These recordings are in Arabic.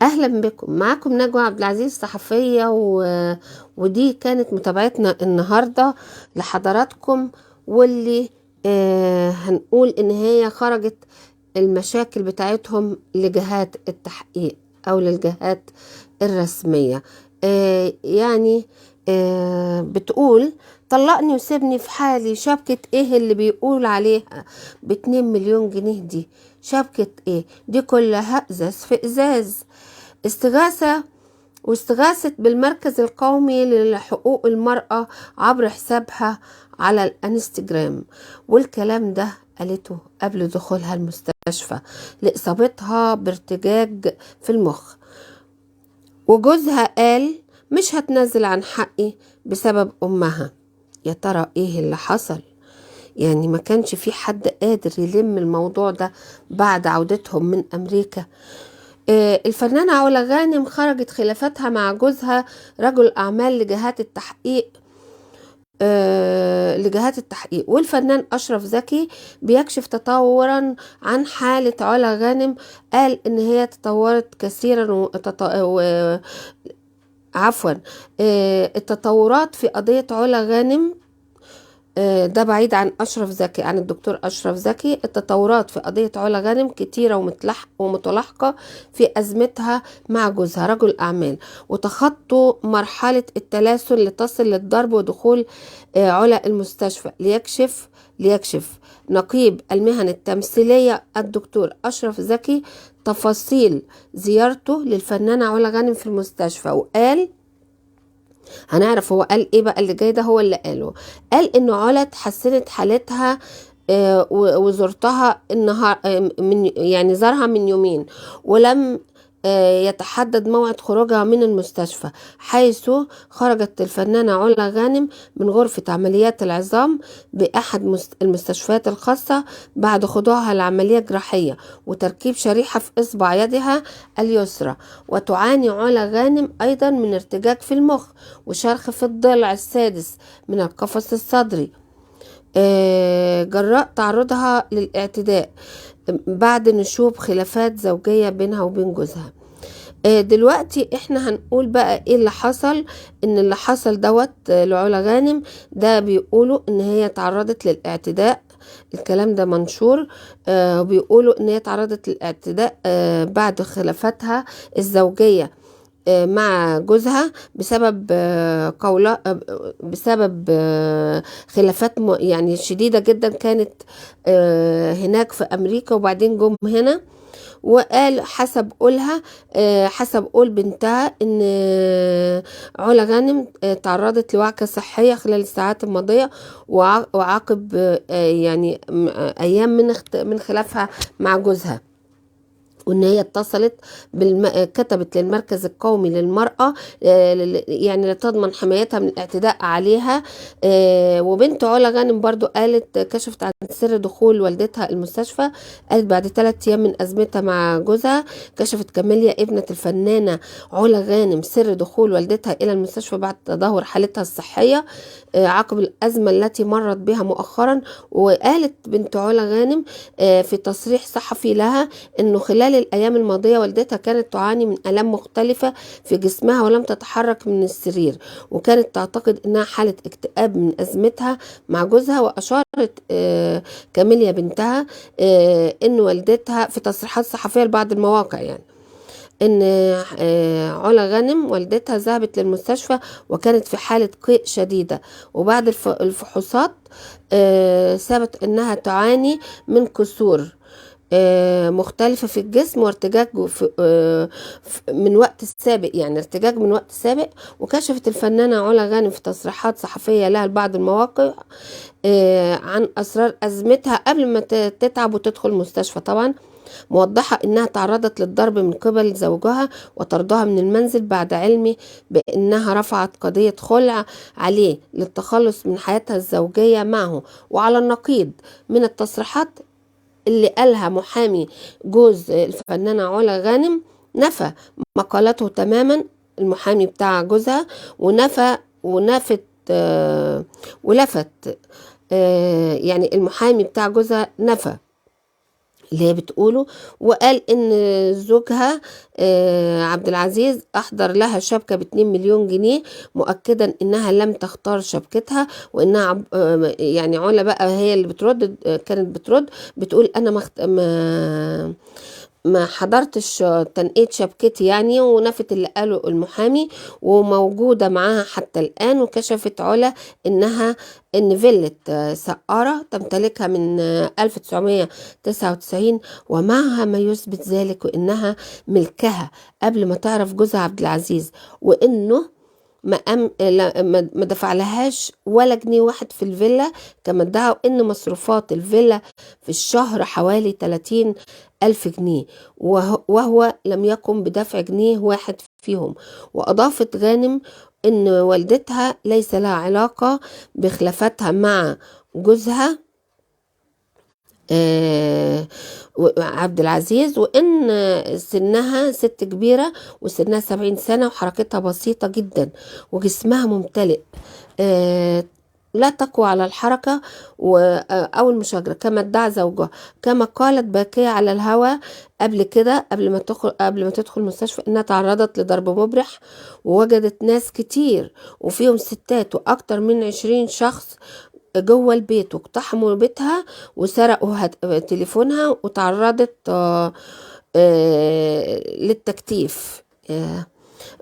اهلا بكم. معكم نجوى عبد العزيز صحفيه ودي كانت متابعتنا النهارده لحضراتكم، واللي هنقول ان هي خرجت المشاكل بتاعتهم لجهات التحقيق او للجهات الرسميه. يعني بتقول: طلقني وسيبني في حالي. شبكة ايه اللي بيقول عليها ب2 مليون جنيه؟ دي شبكة ايه؟ دي كلها ازاز في ازاز. واستغاثت بالمركز القومي لحقوق المرأة عبر حسابها على الانستجرام، والكلام ده قالته قبل دخولها المستشفى لإصابتها بارتجاج في المخ. وجوزها قال: مش هتنزل عن حقي بسبب أمها. يا ترى ايه اللي حصل؟ يعني ما كانش في حد قادر يلم الموضوع ده بعد عودتهم من أمريكا. الفنانة علا غانم خرجت خلافاتها مع جوزها رجل أعمال لجهات التحقيق. والفنان أشرف زكي بيكشف تطورا عن حالة علا غانم. قال إن هي تطورت كثيرا عفوا. التطورات في قضية علا غانم، ده بعيد عن أشرف زكي، عن الدكتور أشرف زكي. التطورات في قضية علا غانم كتيرة ومتلاحقة في أزمتها مع جوزها رجل أعمال، وتخطوا مرحلة التلاسل لتصل للضرب ودخول علا المستشفى. ليكشف نقيب المهن التمثيلية الدكتور أشرف زكي تفاصيل زيارته للفنانة علا غانم في المستشفى، وقال: هنعرف هو قال ايه بقى اللي جاي ده. هو اللي قال انه علا اتحسنت حالتها، وزرتها النهار، يعني زارها من يومين، ولم يتحدد موعد خروجها من المستشفى، حيث خرجت الفنانة علا غانم من غرفة عمليات العظام بأحد المستشفيات الخاصة بعد خضوعها لعملية جراحية وتركيب شريحة في إصبع يدها اليسرى. وتعاني علا غانم أيضا من ارتجاج في المخ وشرخ في الضلع السادس من القفص الصدري جراء تعرضها للاعتداء بعد نشوب خلافات زوجية بينها وبين جوزها. دلوقتي احنا هنقول بقى ايه اللي حصل. ان اللي حصل دوت لعلا غانم ده بيقولوا ان هي تعرضت للاعتداء. الكلام ده منشور. بيقولوا ان هي تعرضت للاعتداء بعد خلافاتها الزوجية مع جوزها بسبب خلافات يعني شديدة جدا كانت هناك في أمريكا، وبعدين جم هنا. وقال حسب قول بنتها ان علا غانم تعرضت لوعكة صحية خلال الساعات الماضية، وعقب يعني ايام من خلافها مع جوزها، وان هي اتصلت كتبت للمركز القومي للمرأة يعني لتضمن حمايتها من الاعتداء عليها. وبنت علا غانم برضو قالت، كشفت عن سر دخول والدتها المستشفى. قالت: بعد 3 أيام من أزمتها مع جوزها، كشفت كاميليا ابنة الفنانة علا غانم سر دخول والدتها إلى المستشفى بعد تدهور حالتها الصحية عقب الأزمة التي مرت بها مؤخرا. وقالت بنت علا غانم في تصريح صحفي لها انه خلال الايام الماضيه والدتها كانت تعاني من الام مختلفه في جسمها ولم تتحرك من السرير، وكانت تعتقد انها حاله اكتئاب من ازمتها مع جوزها. واشارت كاميليا بنتها ان والدتها في تصريحات صحفيه لبعض المواقع، يعني ان علا غانم والدتها ذهبت للمستشفى وكانت في حالة قيء شديدة، وبعد الفحوصات ثبت انها تعاني من كسور مختلفة في الجسم وارتجاج من وقت سابق، يعني ارتجاج من وقت سابق. وكشفت الفنانة علا غانم في تصريحات صحفية لها لبعض المواقع عن أسرار أزمتها قبل ما تتعب وتدخل المستشفى، طبعا موضحة انها تعرضت للضرب من قبل زوجها وطردها من المنزل بعد علمه بانها رفعت قضية خلع عليه للتخلص من حياتها الزوجية معه. وعلى النقيض من التصريحات اللي قالها محامي جوز الفنانة علا غانم، نفى مقالته تماما المحامي بتاع جوزها، ولفت يعني المحامي بتاع جوزها نفى اللي هي بتقوله. وقال ان زوجها عبد العزيز احضر لها شبكة ب2 مليون جنيه، مؤكدا انها لم تختار شبكتها، وانها يعني علا بقى هي اللي بترد، كانت بترد بتقول انا ما حضرتش تنقية شبكتي يعني، ونفت اللي قاله المحامي، وموجودة معاها حتى الآن. وكشفت علا إن فيلة سقارة تمتلكها من 1999، ومعها ما يثبت ذلك، وإنها ملكها قبل ما تعرف جوزها عبد العزيز، وإنه ما دفع لهاش ولا جنيه واحد في الفيلا، كما ادعوا ان مصروفات الفيلا في الشهر حوالي 30,000 جنيه، وهو لم يقم بدفع جنيه واحد فيهم. وأضافت غانم ان والدتها ليس لها علاقة بخلافاتها مع جوزها عبد العزيز، وان سنها ست كبيرة، وسنها 70 سنة، وحركتها بسيطة جدا، وجسمها ممتلئ، لا تقوى على الحركة أو المشاجرة كما ادعى زوجها. كما قالت باكية على الهوى قبل كده، قبل ما تدخل المستشفى، انها تعرضت لضرب مبرح، ووجدت ناس كتير وفيهم ستات واكتر من 20 شخص جوه البيت، واقتحموا بيتها وسرقوا تليفونها، وتعرضت للتكتيف.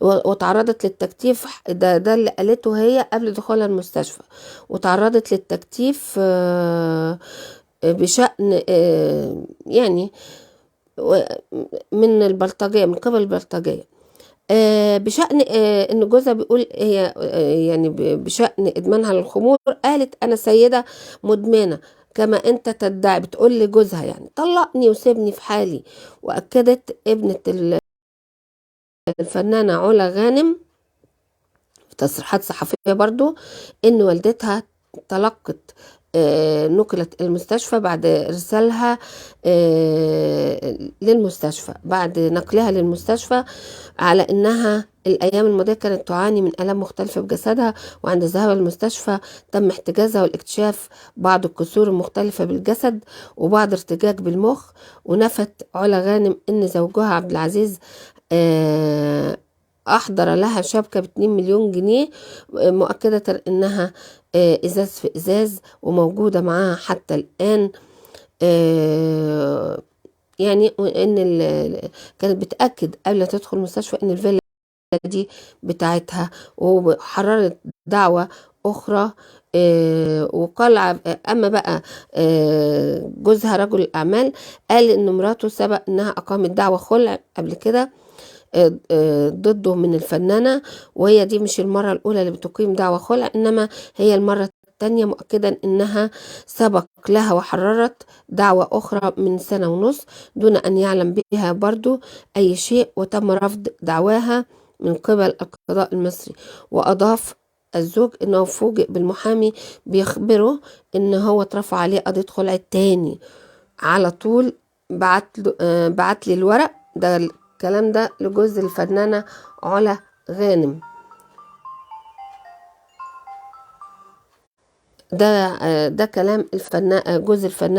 وتعرضت للتكتيف، ده اللي قالته هي قبل دخولها المستشفى. وتعرضت للتكتيف بشأن يعني من البلطجية، من قبل البلطجية، بشأن ان جوزها بيقول هي يعني بشأن ادمانها للخمور. قالت انا سيدة مدمنة كما انت تدعي، بتقول لجوزها يعني طلقني وسيبني في حالي. واكدت ابنة الفنانة علا غانم في تصريحات صحفية برضو ان والدتها تلقت نقلت المستشفى بعد ارسالها للمستشفى، بعد نقلها للمستشفى، على انها الايام الماضيه كانت تعاني من الام مختلفه في جسدها. وعند ذهابها للمستشفى تم احتجازها والاكتشاف بعض الكسور المختلفه بالجسد وبعض ارتجاج بالمخ. ونفت علا غانم ان زوجها عبد العزيز أحضر لها شبكة ب2 مليون جنيه، مؤكدة إنها إزاز في إزاز، وموجودة معاها حتى الآن. يعني إن كانت بتأكد قبل ما تدخل المستشفى إن الفيلا دي بتاعتها، وحررت دعوة أخرى. وقال أما بقى جوزها رجل الأعمال، قال إن مراته سبق إنها أقامت دعوة خلع قبل كده ضده من الفنانة، وهي دي مش المرة الأولى اللي بتقيم دعوة خلع، إنما هي المرة التانية، مؤكدا إنها سبق لها وحررت دعوة أخرى من 1.5 سنة دون أن يعلم بها برضو أي شيء، وتم رفض دعواها من قبل القضاء المصري. وأضاف الزوج إنه فوجئ بالمحامي بيخبره إن هو اترفع عليه قضية خلع تاني على طول. بعت لي الورق ده، الكلام ده لجوز الفنانة علا غانم. ده كلام جوز الفنانة